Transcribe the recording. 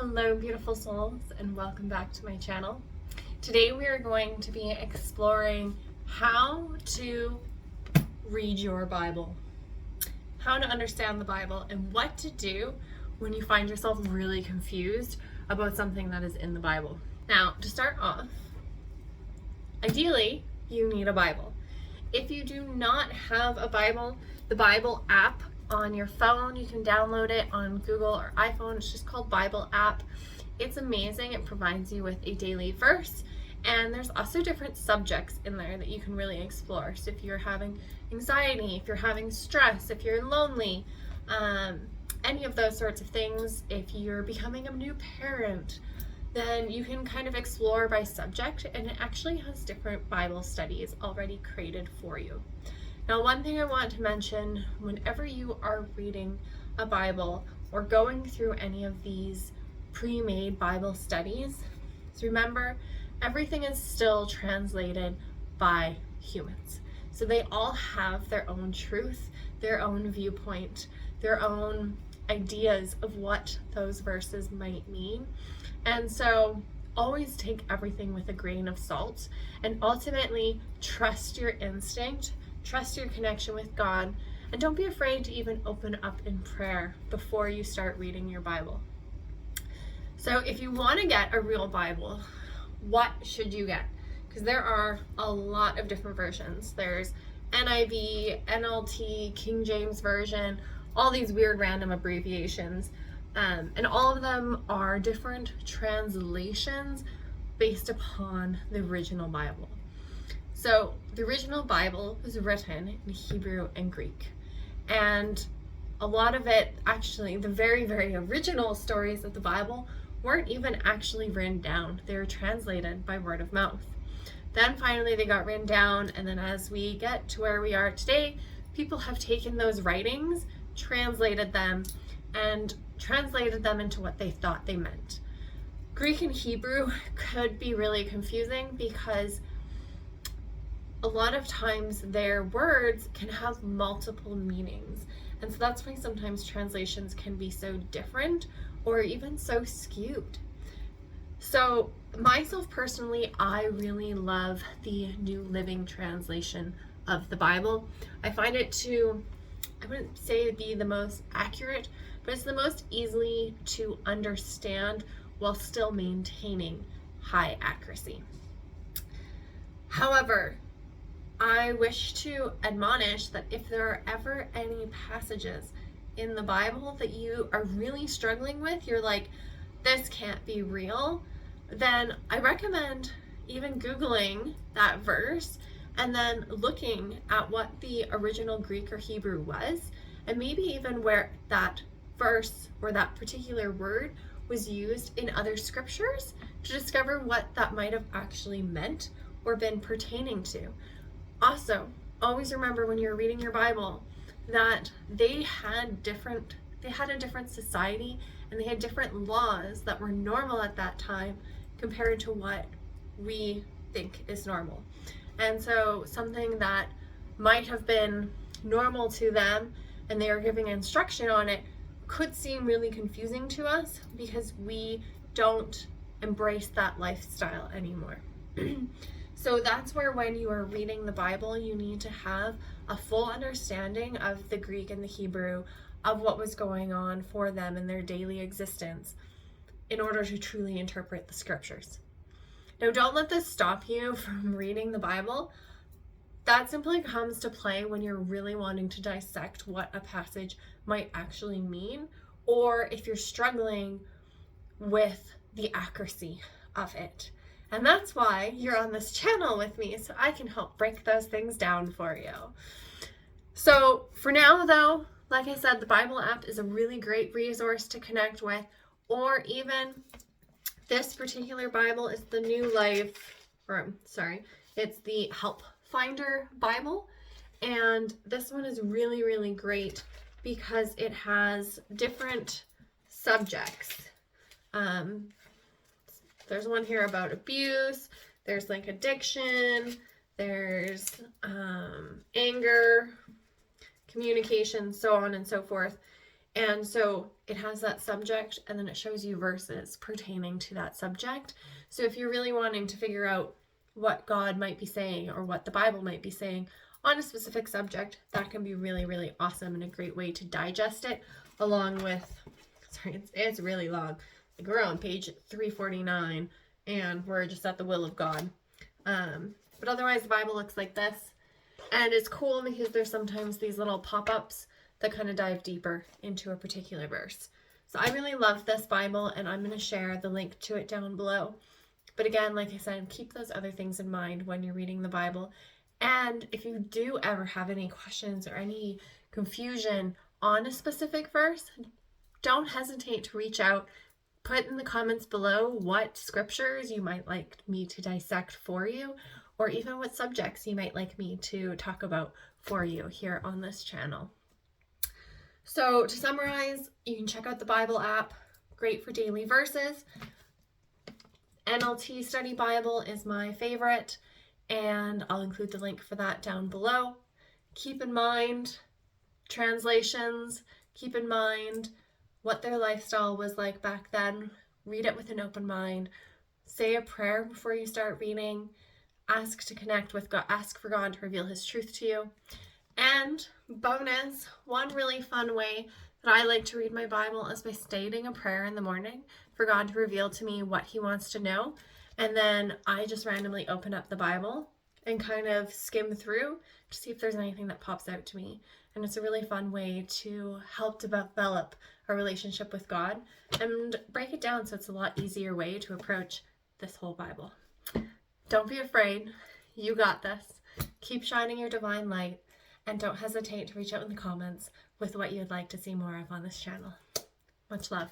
Hello beautiful souls, and welcome back to my channel. Today we are going to be exploring how to read your Bible, how to understand the Bible, and what to do when you find yourself really confused about something that is in the Bible. Now, to start off, ideally you need a Bible. If you do not have a Bible, the Bible app on your phone, you can download it on Google or iPhone. It's just called Bible app. It's amazing. It provides you with a daily verse, and there's also different subjects in there that you can really explore. So if you're having anxiety, if you're having stress, if you're lonely, any of those sorts of things, if you're becoming a new parent, then you can kind of explore by subject, and it actually has different Bible studies already created for you. Now, one thing I want to mention whenever you are reading a Bible or going through any of these pre-made Bible studies is remember, everything is still translated by humans. So they all have their own truth, their own viewpoint, their own ideas of what those verses might mean. And so always take everything with a grain of salt and ultimately trust your instinct. Trust your connection with God, and don't be afraid to even open up in prayer before you start reading your Bible. So if you want to get a real Bible, what should you get? Because there are a lot of different versions. There's NIV, NLT, King James Version, all these weird random abbreviations, and all of them are different translations based upon the original Bible. So the original Bible was written in Hebrew and Greek, and a lot of it, actually, the very, very original stories of the Bible weren't even actually written down. They were translated by word of mouth. Then finally they got written down, and then as we get to where we are today, people have taken those writings, translated them into what they thought they meant. Greek and Hebrew could be really confusing because a lot of times their words can have multiple meanings. And so that's why sometimes translations can be so different or even so skewed. So myself personally, I really love the New Living Translation of the Bible. I find it to, I wouldn't say be the most accurate, but it's the most easily to understand while still maintaining high accuracy. However, I wish to admonish that if there are ever any passages in the Bible that you are really struggling with, you're like, this can't be real, then I recommend even Googling that verse and then looking at what the original Greek or Hebrew was, and maybe even where that verse or that particular word was used in other scriptures to discover what that might have actually meant or been pertaining to. Also, always remember when you're reading your Bible that they had a different society, and they had different laws that were normal at that time compared to what we think is normal. And so something that might have been normal to them and they are giving instruction on it could seem really confusing to us because we don't embrace that lifestyle anymore. So that's where when you are reading the Bible, you need to have a full understanding of the Greek and the Hebrew, of what was going on for them in their daily existence in order to truly interpret the scriptures. Now, don't let this stop you from reading the Bible. That simply comes to play when you're really wanting to dissect what a passage might actually mean, or if you're struggling with the accuracy of it. And that's why you're on this channel with me, so I can help break those things down for you. So for now though, like I said, the Bible app is a really great resource to connect with, or even this particular Bible is the it's the Help Finder Bible. And this one is really, really great because it has different subjects. There's one here about abuse, there's like addiction, there's anger, communication, so on and so forth. And so it has that subject, and then it shows you verses pertaining to that subject. So if you're really wanting to figure out what God might be saying or what the Bible might be saying on a specific subject, that can be really, really awesome and a great way to digest it, along with, sorry, it's really long. Like we're on page 349 and we're just at the will of God. But otherwise the Bible looks like this. And it's cool because there's sometimes these little pop-ups that kind of dive deeper into a particular verse. So I really love this Bible, and I'm going to share the link to it down below. But again, like I said, keep those other things in mind when you're reading the Bible. And if you do ever have any questions or any confusion on a specific verse, don't hesitate to reach out. Put in the comments below what scriptures you might like me to dissect for you, or even what subjects you might like me to talk about for you here on this channel. So to summarize, you can check out the Bible app, great for daily verses. NLT Study Bible is my favorite, and I'll include the link for that down below. Keep in mind translations, keep in mind what their lifestyle was like back then. Read it with an open mind. Say a prayer before you start reading. Ask to connect with God, ask for God to reveal his truth to you. And bonus, one really fun way that I like to read my Bible is by stating a prayer in the morning for God to reveal to me what he wants to know. And then I just randomly open up the Bible and kind of skim through to see if there's anything that pops out to me. And it's a really fun way to help develop a relationship with God and break it down so it's a lot easier way to approach this whole Bible. Don't be afraid. You got this. Keep shining your divine light, and don't hesitate to reach out in the comments with what you'd like to see more of on this channel. Much love.